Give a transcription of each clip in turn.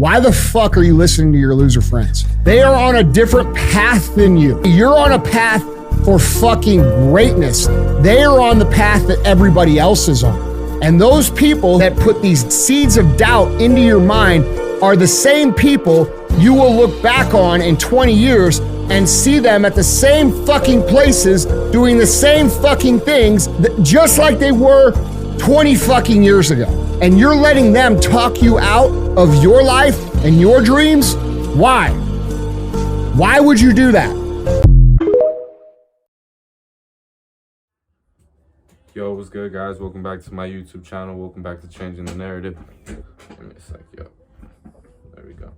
Why the fuck are you listening to your loser friends? They are on a different path than you. You're on a path for fucking greatness. They are on the path that everybody else is on. And those people that put these seeds of doubt into your mind are the same people you will look back on in 20 years and see them at the same fucking places doing the same fucking things just like they were 20 fucking years ago. And you're letting them talk you out of your life and your dreams? Why? Why would you do that? Yo, what's good, guys? Welcome back to my YouTube channel. Welcome back to Changing the Narrative. Give me a sec. Yo, there we go.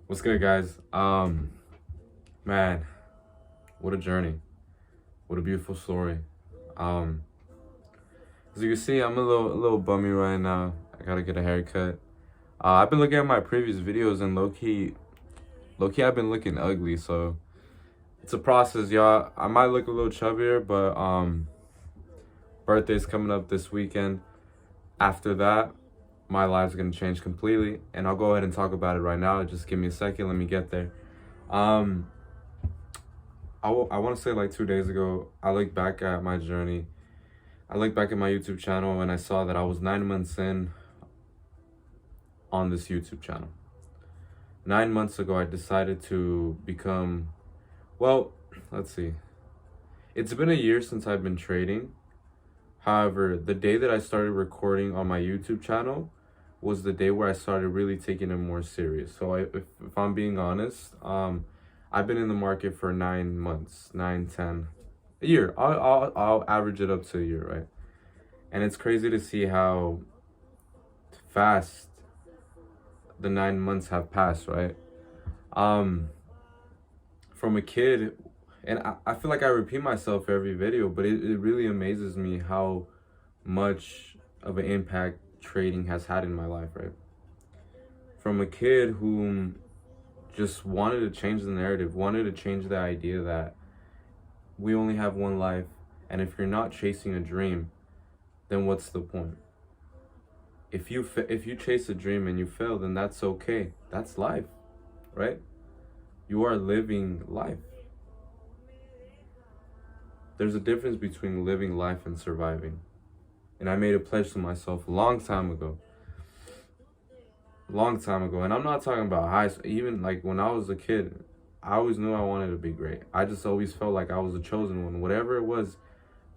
What's good, guys? Man, what a journey. What a beautiful story. As you can see, I'm a little bummy right now. I gotta get a haircut. I've been looking at my previous videos and low-key I've been looking ugly, so it's a process, y'all. I might look a little chubbier, but birthday's coming up this weekend. After that, my life's gonna change completely, and I'll go ahead and talk about it right now. Just give me a second, let me get there. I want to say like 2 days ago, I looked back at my journey. I looked back at my YouTube channel and I saw that I was 9 months in on this YouTube channel. 9 months ago, I decided to become, well, let's see. It's been a year since I've been trading. However, the day that I started recording on my YouTube channel was the day where I started really taking it more serious. So if I'm being honest, I've been in the market for 9 months, 10, a year. I'll average it up to a year, right? And it's crazy to see how fast the 9 months have passed, right? From a kid, and I feel like I repeat myself every video, but it really amazes me how much of an impact trading has had in my life, right? From a kid who just wanted to change the narrative, wanted to change the idea that we only have one life, and if you're not chasing a dream, then what's the point? If you chase a dream and you fail, then that's okay. That's life, right? You are living life. There's a difference between living life and surviving. And I made a pledge to myself a long time ago. And I'm not talking about high school. Even like when I was a kid, I always knew I wanted to be great. I just always felt like I was the chosen one. Whatever it was,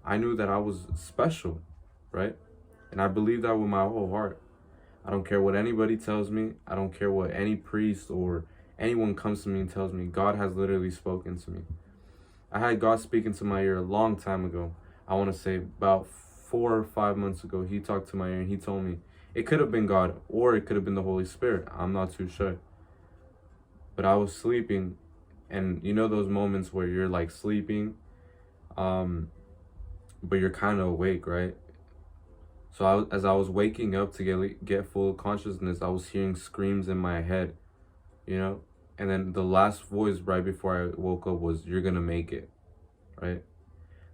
I knew that I was special, right? And I believe that with my whole heart. I don't care what anybody tells me. I don't care what any priest or anyone comes to me and tells me. God has literally spoken to me. I had God speaking to my ear a long time ago. I want to say about 4 or 5 months ago, he talked to my ear and he told me, it could have been God or it could have been the Holy Spirit. I'm not too sure. But I was sleeping, and you know those moments where you're like sleeping, but you're kind of awake, right? So as I was waking up to get full consciousness, I was hearing screams in my head, you know? And then the last voice right before I woke up was, you're gonna make it, right?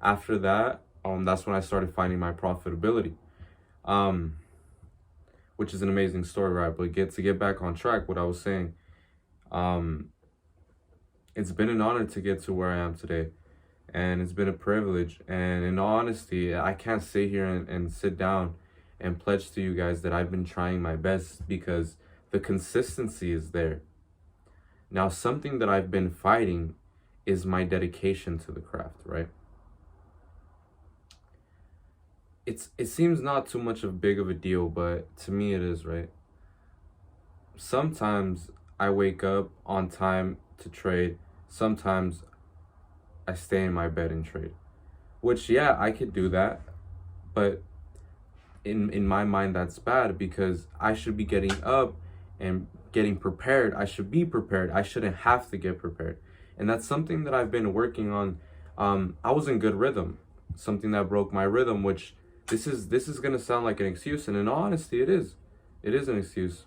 After that, that's when I started finding my profitability, which is an amazing story, right? But to get back on track, what I was saying, it's been an honor to get to where I am today. And it's been a privilege. And in all honesty, I can't sit here and sit down and pledge to you guys that I've been trying my best, because the consistency is there. Now, something that I've been fighting is my dedication to the craft, right? It seems not too much of big of a deal, but to me it is, right? Sometimes I wake up on time to trade. Sometimes I stay in my bed and trade, which, yeah, I could do that, but in my mind that's bad, because I should be getting up and getting prepared. I should be prepared. I shouldn't have to get prepared. And that's something that I've been working on. I was in good rhythm, something that broke my rhythm, which this is gonna sound like an excuse, and in all honesty, it is an excuse,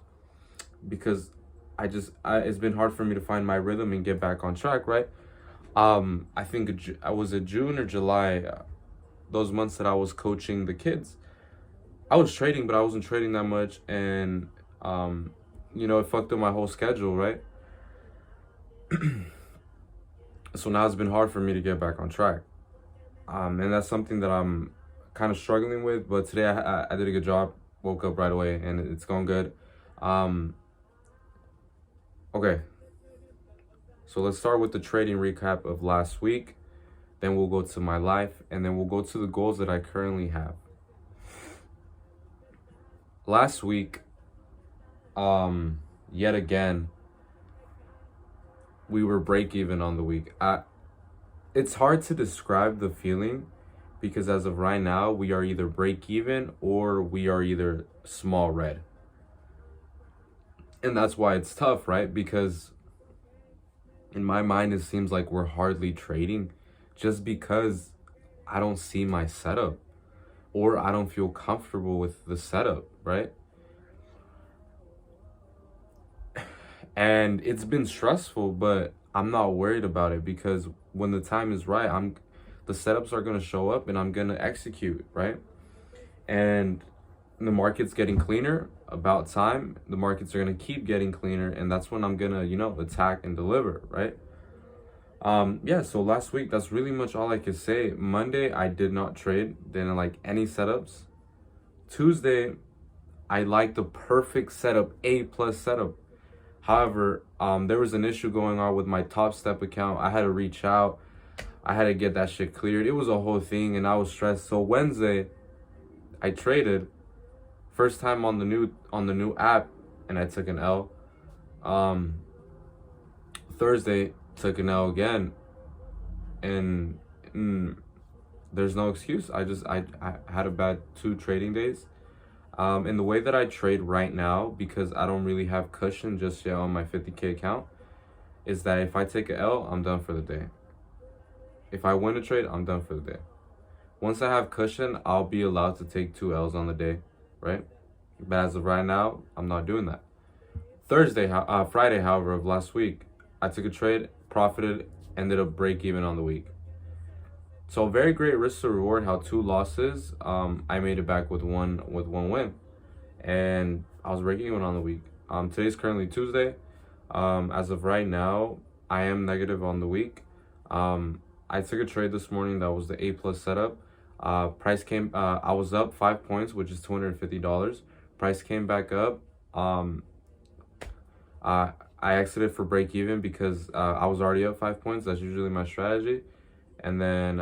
because it's been hard for me to find my rhythm and get back on track, right? I think I was in June or July, those months that I was coaching the kids. I was trading, but I wasn't trading that much, and it fucked up my whole schedule, right? So now it's been hard for me to get back on track. And that's something that I'm kind of struggling with. But today I did a good job. Woke up right away and it's going good. Okay. So let's start with the trading recap of last week. Then we'll go to my life. And then we'll go to the goals that I currently have. Last week, yet again, we were break even on the week. It's hard to describe the feeling because as of right now, we are either break even or we are either small red. And that's why it's tough, right? Because in my mind, it seems like we're hardly trading just because I don't see my setup or I don't feel comfortable with the setup, right? And it's been stressful, but I'm not worried about it because when the time is right, the setups are gonna show up and I'm gonna execute, right? And the market's getting cleaner, about time. The markets are gonna keep getting cleaner, and that's when I'm gonna, attack and deliver, right? Yeah, so last week, that's really much all I could say. Monday, I did not trade, didn't like any setups. Tuesday, I liked the perfect setup, A+ setup. However, there was an issue going on with my Top Step account. I had to reach out. I had to get that shit cleared. It was a whole thing, and I was stressed. So Wednesday, I traded. First time on the new app, and I took an L. Thursday, took an L again, and there's no excuse. I had a bad 2 trading days. And the way that I trade right now, because I don't really have cushion just yet on my 50K account, is that if I take an L, I'm done for the day. If I win a trade, I'm done for the day. Once I have cushion, I'll be allowed to take 2 L's on the day, right? But as of right now, I'm not doing that. Friday, however, of last week, I took a trade, profited, ended up break even on the week. So very great risk to reward. How 2 losses, I made it back with one win, and I was breaking even on the week. Today's currently Tuesday. As of right now, I am negative on the week. I took a trade this morning that was the A+ setup. Price came. I was up 5 points, which is $250. Price came back up. I exited for break even because I was already up 5 points. That's usually my strategy. And then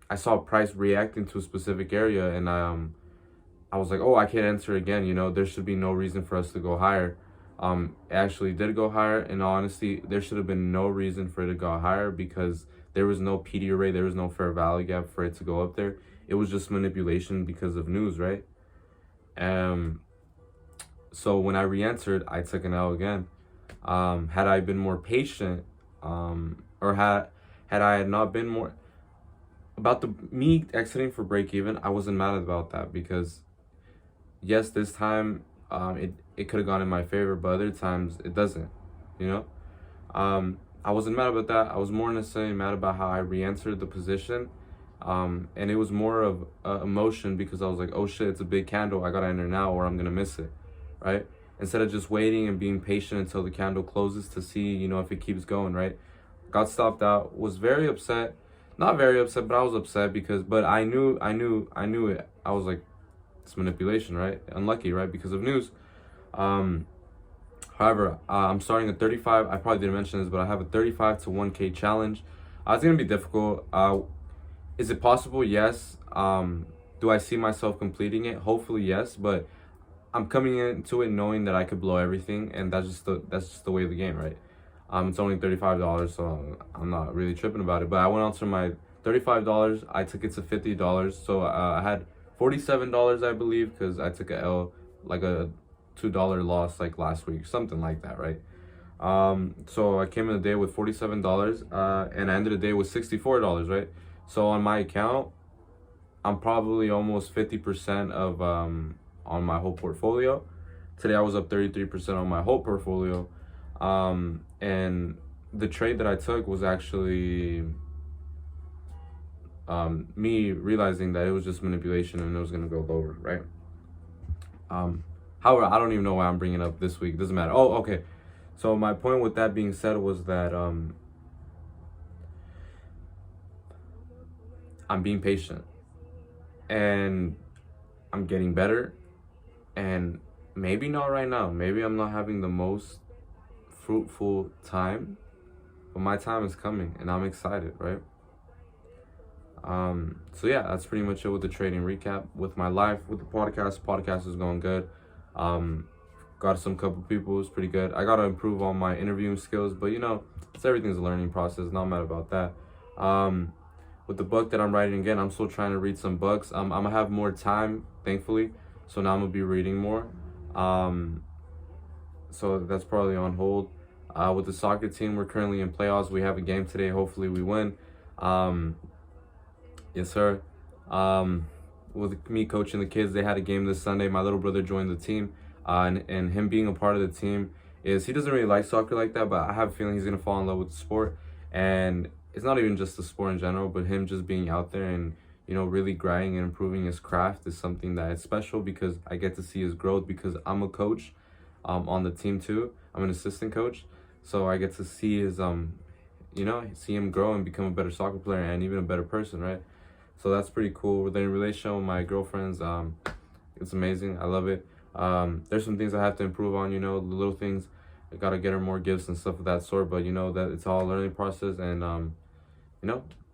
I saw price reacting to a specific area, and I was like, oh, I can't enter again. There should be no reason for us to go higher. It actually did go higher. In all honesty, there should have been no reason for it to go higher because there was no PD array, there was no fair value gap for it to go up there. It was just manipulation because of news, right? So when I re-entered, I took an L again. Had I been more patient, or had I not been more about me exiting for break even, I wasn't mad about that because yes, this time it could have gone in my favor, but other times it doesn't, I wasn't mad about that. I was more necessarily mad about how I re-entered the position, and it was more of emotion because I was like, oh shit, it's a big candle, I gotta enter now or I'm gonna miss it, right? Instead of just waiting and being patient until the candle closes to see, if it keeps going, right? Got stopped out, was very upset. Not very upset, but I was upset but I knew it. I was like, it's manipulation, right? Unlucky, right? Because of news. However, I'm starting a 35. I probably didn't mention this, but I have a 35 to 1K challenge. It's going to be difficult. Is it possible? Yes. Do I see myself completing it? Hopefully, yes. But I'm coming into it knowing that I could blow everything, and that's just the way of the game, right? It's only $35, so I'm not really tripping about it. But I went on to my $35. I took it to $50. So I had $47, I believe, because I took a L, like a $2 loss like last week, something like that, right? So I came in the day with $47, and I ended the day with $64, right? So on my account, I'm probably almost 50% of on my whole portfolio. Today I was up 33% on my whole portfolio. And the trade that I took was actually me realizing that it was just manipulation and it was gonna go lower, right? However, I don't even know why I'm bringing it up this week. It doesn't matter. Oh, okay. So my point with that being said was that I'm being patient and I'm getting better, and maybe not right now. Maybe I'm not having the most fruitful time, but my time is coming and I'm excited, right? So yeah, that's pretty much it with the trading recap. With my life, with the podcast is going good. Got some couple people, it's pretty good. I gotta improve on my interviewing skills, but you know, everything's a learning process. Not mad about that. With the book that I'm writing again, I'm still trying to read some books. I'm gonna have more time, thankfully, so now I'm gonna be reading more. So that's probably on hold. With the soccer team, we're currently in playoffs. We have a game today. Hopefully, we win. Yes, sir. With me coaching the kids, they had a game this Sunday. My little brother joined the team, and him being a part of the team is he doesn't really like soccer like that, but I have a feeling he's gonna fall in love with the sport. And it's not even just the sport in general, but him just being out there and really grinding and improving his craft is something that is special because I get to see his growth because I'm a coach, on the team too. I'm an assistant coach, so I get to see his see him grow and become a better soccer player and even a better person, right? So that's pretty cool. With the relationship with my girlfriends, it's amazing. I love it. There's some things I have to improve on, the little things. I gotta get her more gifts and stuff of that sort, but that it's all a learning process and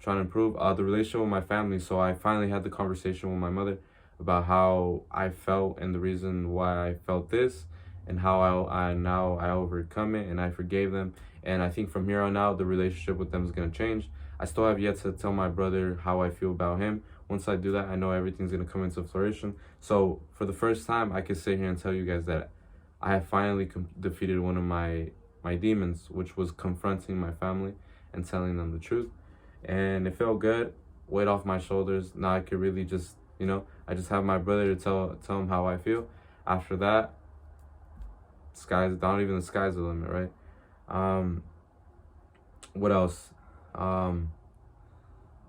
trying to improve. The relationship with my family. So I finally had the conversation with my mother about how I felt and the reason why I felt this and how I now I overcome it and I forgave them. And I think from here on out, the relationship with them is gonna change. I still have yet to tell my brother how I feel about him. Once I do that, I know everything's gonna come into flourishing. So for the first time, I can sit here and tell you guys that I have finally defeated one of my demons, which was confronting my family and telling them the truth. And it felt good, weight off my shoulders. Now I could really just, I just have my brother to tell him how I feel. After that, not even the sky's the limit, right? What else?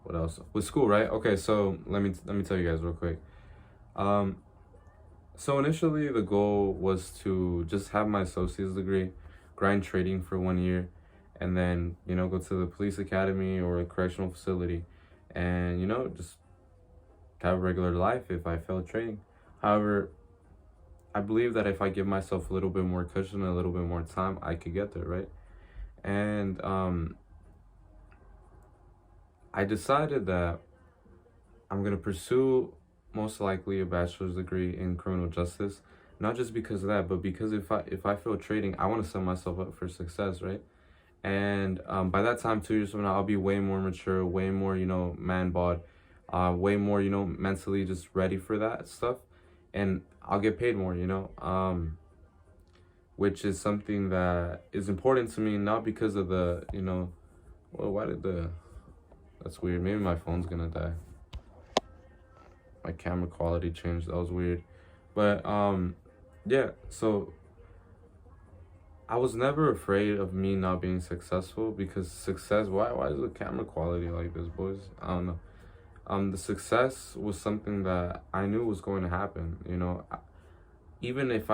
What else? With school, right? Okay, so let me tell you guys real quick. So initially the goal was to just have my associate's degree, grind trading for 1 year, and then go to the police academy or a correctional facility, and just have a regular life if I failed trading. However, I believe that if I give myself a little bit more cushion, a little bit more time, I could get there, right? And I decided that I'm gonna pursue most likely a bachelor's degree in criminal justice, not just because of that, but because if I fail trading, I want to set myself up for success, right? And by that time, 2 years from now, I'll be way more mature, way more man bod, way more mentally just ready for that stuff, and I'll get paid more, which is something that is important to me, not because of the well, why did that's weird. Maybe my phone's gonna die. My camera quality changed. That was weird. But yeah, so I was never afraid of me not being successful because success, why is the camera quality like this, boys? I don't know. The success was something that I knew was going to happen, even if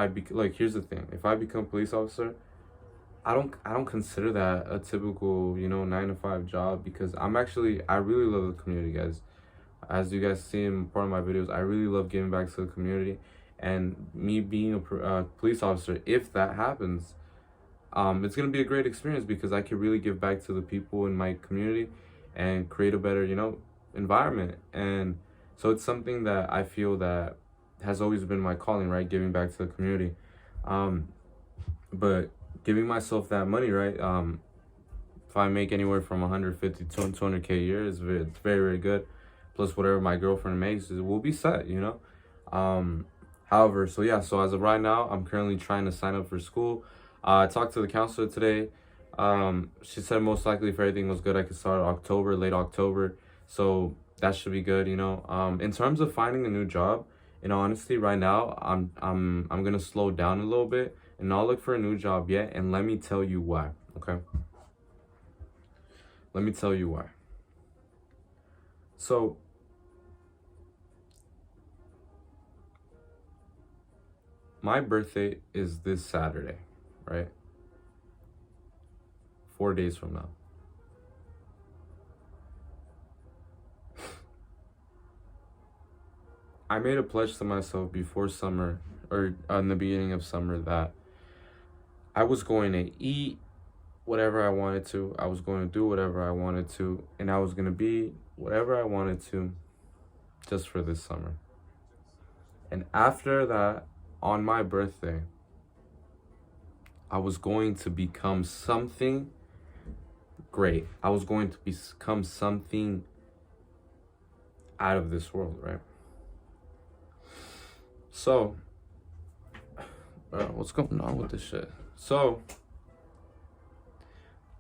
here's the thing. If I become a police officer, I don't consider that a typical, 9 to 5 job because I really love the community, guys. As you guys see in part of my videos, I really love giving back to the community, and me being a police officer, if that happens, it's gonna be a great experience because I can really give back to the people in my community and create a better, environment. And so it's something that I feel that has always been my calling, right? Giving back to the community. But giving myself that money, right? If I make anywhere from 150 to 200K a year, it's very, very good. Plus whatever my girlfriend makes, we'll be set, However, so as of right now, I'm currently trying to sign up for school. I talked to the counselor today. She said most likely if everything was good, I could start late October. So that should be good, In terms of finding a new job, honestly, right now, I'm gonna slow down a little bit and not look for a new job yet. And let me tell you why, okay? Let me tell you why. So my birthday is this Saturday, right? 4 days from now. I made a pledge to myself before summer, or in the beginning of summer, that I was going to eat whatever I wanted to. I was going to do whatever I wanted to. And I was going to be whatever I wanted to just for this summer. And after that, on my birthday, I was going to become something great. I was going to become something out of this world, right? So, what's going on with this shit? So,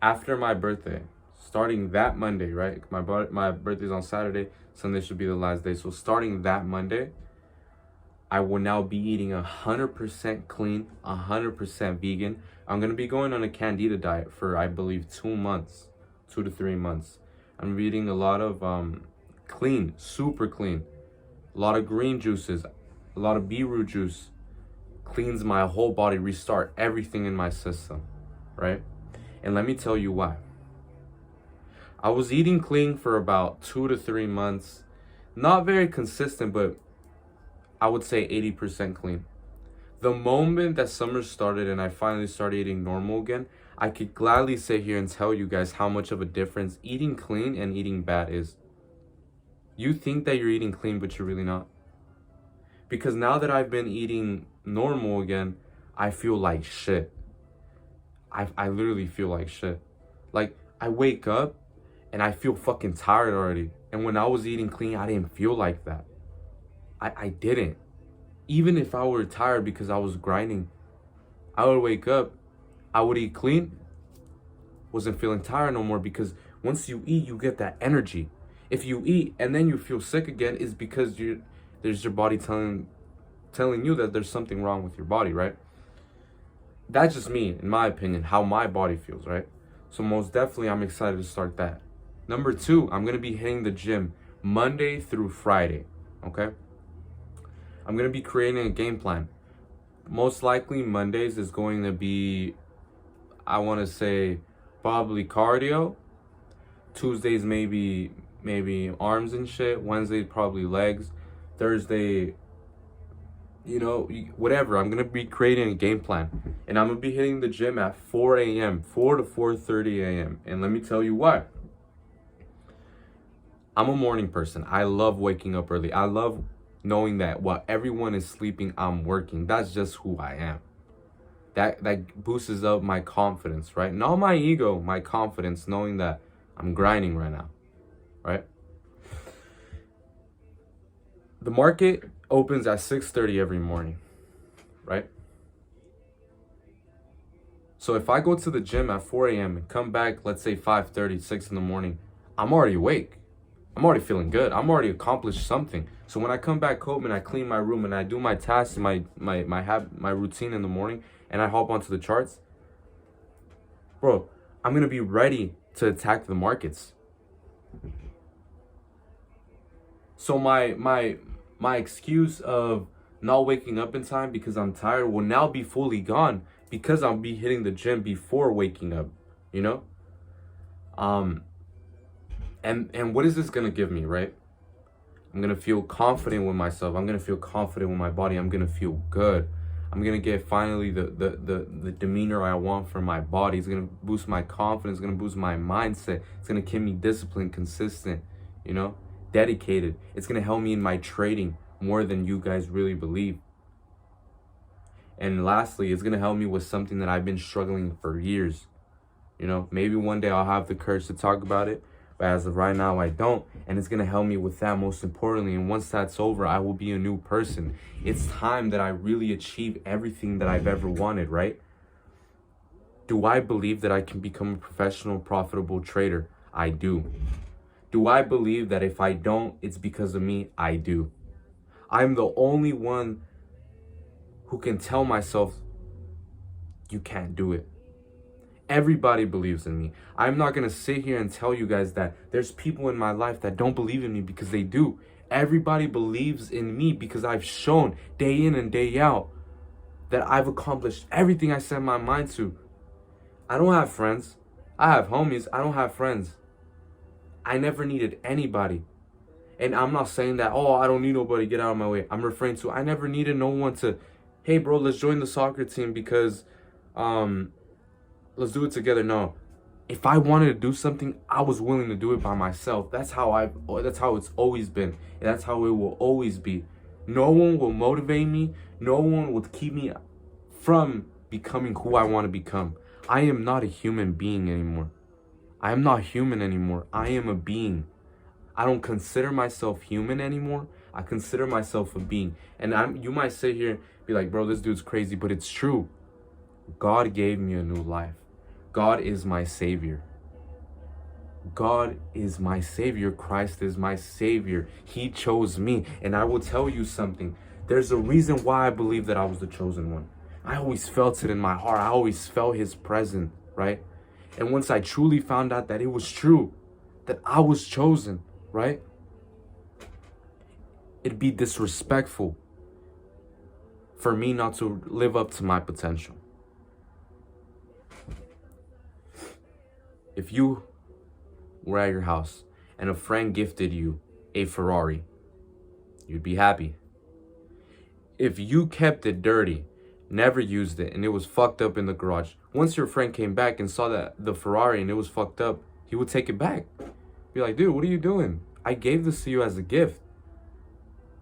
after my birthday, starting that Monday, right? My birthday's on Saturday. Sunday should be the last day. So starting that Monday, I will now be eating 100% clean, 100% vegan. I'm going to be going on a Candida diet for, I believe, 2 months, 2 to 3 months. I'm eating a lot of clean, super clean. A lot of green juices, a lot of beetroot juice. Cleans my whole body, restart everything in my system, right? And let me tell you why. I was eating clean for about 2 to 3 months. Not very consistent, but I would say 80% clean. The moment that summer started and I finally started eating normal again, I could gladly sit here and tell you guys how much of a difference eating clean and eating bad is. You think that you're eating clean, but you're really not. Because now that I've been eating normal again, I feel like shit. I literally feel like shit. Like, I wake up and I feel fucking tired already. And when I was eating clean, I didn't feel like that. I didn't. Even if I were tired because I was grinding, I would wake up, I would eat clean, wasn't feeling tired no more, because once you eat, you get that energy. If you eat and then you feel sick again, it's because there's your body telling you that there's something wrong with your body, right? That's just me, in my opinion, how my body feels, right? So most definitely, I'm excited to start that. Number 2, I'm going to be hitting the gym Monday through Friday, okay? I'm going to be creating a game plan. Most likely, Mondays is going to be, I want to say, probably cardio. Tuesdays, maybe arms and shit. Wednesday, probably legs. Thursday, whatever. I'm going to be creating a game plan. And I'm going to be hitting the gym at 4 a.m., 4 to 4:30 a.m. And let me tell you why. I'm a morning person. I love waking up early. I love knowing that while everyone is sleeping, I'm working. That's just who I am. That boosts up my confidence, right? Not my ego, my confidence, knowing that I'm grinding right now, right? The market opens at 6:30 every morning, right? So if I go to the gym at 4 a.m. and come back, let's say 5:30, 6 in the morning, I'm already awake. I'm already feeling good. I'm already accomplished something. So when I come back home and I clean my room and I do my tasks and my routine in the morning and I hop onto the charts, bro, I'm gonna be ready to attack the markets. So my excuse of not waking up in time because I'm tired will now be fully gone because I'll be hitting the gym before waking up, And what is this gonna give me, right? I'm gonna feel confident with myself. I'm gonna feel confident with my body. I'm gonna feel good. I'm gonna get finally the demeanor I want from my body. It's gonna boost my confidence. It's gonna boost my mindset. It's gonna keep me disciplined, consistent, dedicated. It's gonna help me in my trading more than you guys really believe. And lastly, it's gonna help me with something that I've been struggling for years. Maybe one day I'll have the courage to talk about it. But as of right now, I don't. And it's going to help me with that most importantly. And once that's over, I will be a new person. It's time that I really achieve everything that I've ever wanted, right? Do I believe that I can become a professional, profitable trader? I do. Do I believe that if I don't, it's because of me? I do. I'm the only one who can tell myself, you can't do it. Everybody believes in me. I'm not going to sit here and tell you guys that there's people in my life that don't believe in me, because they do. Everybody believes in me because I've shown day in and day out that I've accomplished everything I set my mind to. I don't have friends. I have homies. I don't have friends. I never needed anybody. And I'm not saying that, oh, I don't need nobody, get out of my way. I'm referring to, I never needed no one to, hey, bro, let's join the soccer team because let's do it together. No. If I wanted to do something, I was willing to do it by myself. That's how it's always been. And that's how it will always be. No one will motivate me. No one will keep me from becoming who I want to become. I am not a human being anymore. I am not human anymore. I am a being. I don't consider myself human anymore. I consider myself a being. And you might sit here and be like, bro, this dude's crazy, but it's true. God gave me a new life. God is my savior. God is my savior. Christ is my savior. He chose me. And I will tell you something. There's a reason why I believe that I was the chosen one. I always felt it in my heart. I always felt his presence, right? And once I truly found out that it was true, that I was chosen, right? It'd be disrespectful for me not to live up to my potential. If you were at your house and a friend gifted you a Ferrari, you'd be happy. If you kept it dirty, never used it, and it was fucked up in the garage, once your friend came back and saw that the Ferrari and it was fucked up, he would take it back. Be like, dude, what are you doing? I gave this to you as a gift.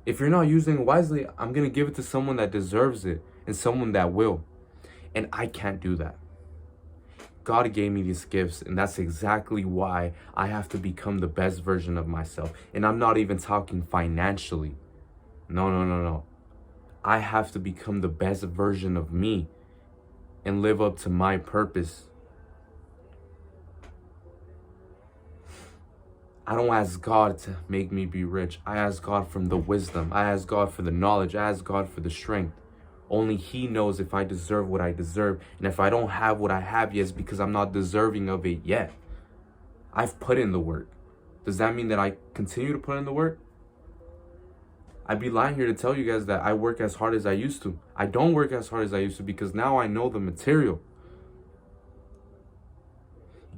If you're not using it wisely, I'm going to give it to someone that deserves it and someone that will. And I can't do that. God gave me these gifts, and that's exactly why I have to become the best version of myself. And I'm not even talking financially. No. I have to become the best version of me and live up to my purpose. I don't ask God to make me be rich. I ask God for the wisdom. I ask God for the knowledge. I ask God for the strength. Only he knows if I deserve what I deserve. And if I don't have what I have yet, it's because I'm not deserving of it yet. I've put in the work. Does that mean that I continue to put in the work? I'd be lying here to tell you guys that I work as hard as I used to. I don't work as hard as I used to because now I know the material.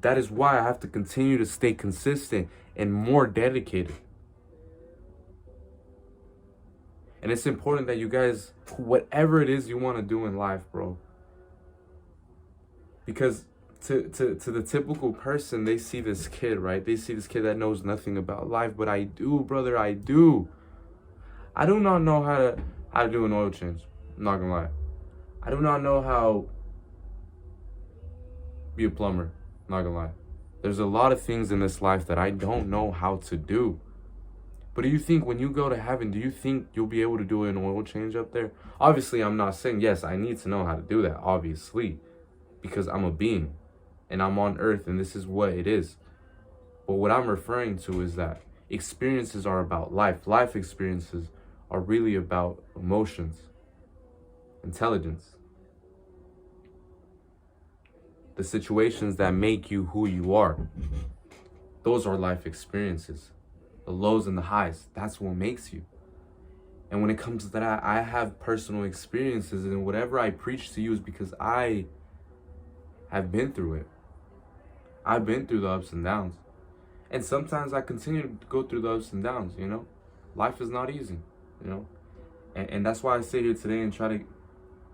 That is why I have to continue to stay consistent and more dedicated. And it's important that you guys, whatever it is you want to do in life, bro. Because to the typical person, they see this kid, right? They see this kid that knows nothing about life. But I do, brother, I do. I do not know how to do an oil change. I'm not gonna lie. I do not know how be a plumber. I'm not gonna lie. There's a lot of things in this life that I don't know how to do. But do you think when you go to heaven, do you think you'll be able to do an oil change up there? Obviously, I'm not saying, yes, I need to know how to do that, obviously. Because I'm a being. And I'm on earth, and this is what it is. But what I'm referring to is that experiences are about life. Life experiences are really about emotions, intelligence. The situations that make you who you are. Those are life experiences. The lows and the highs, that's what makes you. And when it comes to that, I have personal experiences, and whatever I preach to you is because I have been through it. I've been through the ups and downs. And sometimes I continue to go through the ups and downs, you know? Life is not easy, you know? And that's why I sit here today and try to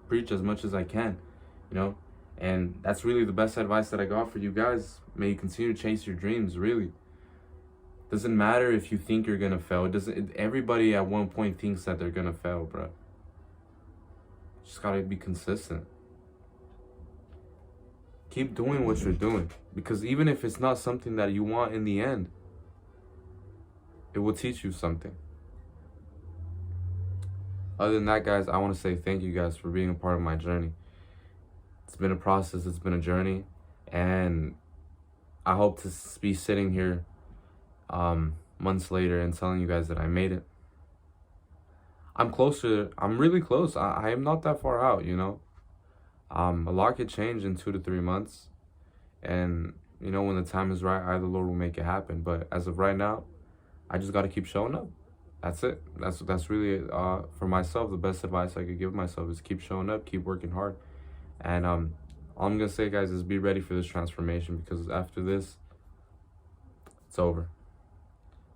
preach as much as I can, you know? And that's really the best advice that I got for you guys. May you continue to chase your dreams, really. Doesn't matter if you think you're gonna fail. Everybody at one point thinks that they're gonna fail, bro. Just gotta be consistent. Keep doing what you're doing. Because even if it's not something that you want in the end, it will teach you something. Other than that, guys, I want to say thank you guys for being a part of my journey. It's been a process. It's been a journey. And I hope to be sitting here months later and telling you guys that I made it. I'm really close. I am not that far out, you know. A lot could change in 2 to 3 months. And, you know, when the time is right, the Lord will make it happen. But as of right now, I just got to keep showing up. that's it. That's really for myself, the best advice I could give myself is keep showing up, keep working hard. And all I'm gonna say, guys, is be ready for this transformation, because after this, it's over.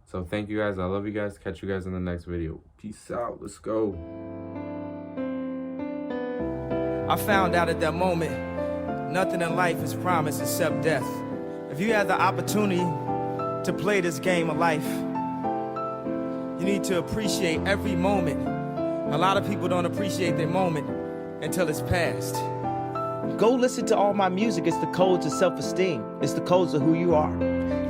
So thank you guys. I love you guys. Catch you guys in the next video. Peace out. Let's go. I found out at that moment, nothing in life is promised except death. If you have the opportunity to play this game of life, you need to appreciate every moment. A lot of people don't appreciate their moment until it's past. Go listen to all my music. It's the codes of self-esteem. It's the codes of who you are.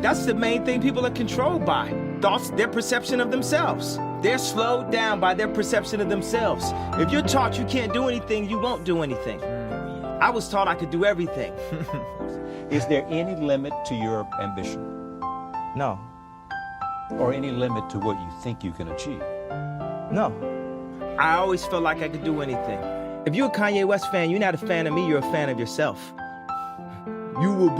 That's the main thing people are controlled by. Thoughts, their perception of themselves. They're slowed down by their perception of themselves. If you're taught you can't do anything, you won't do anything. I was taught I could do everything. Is there any limit to your ambition? No, Or any limit to what you think you can achieve? no. I always felt like I could do anything. If you're a Kanye West fan, you're not a fan of me, you're a fan of yourself. You will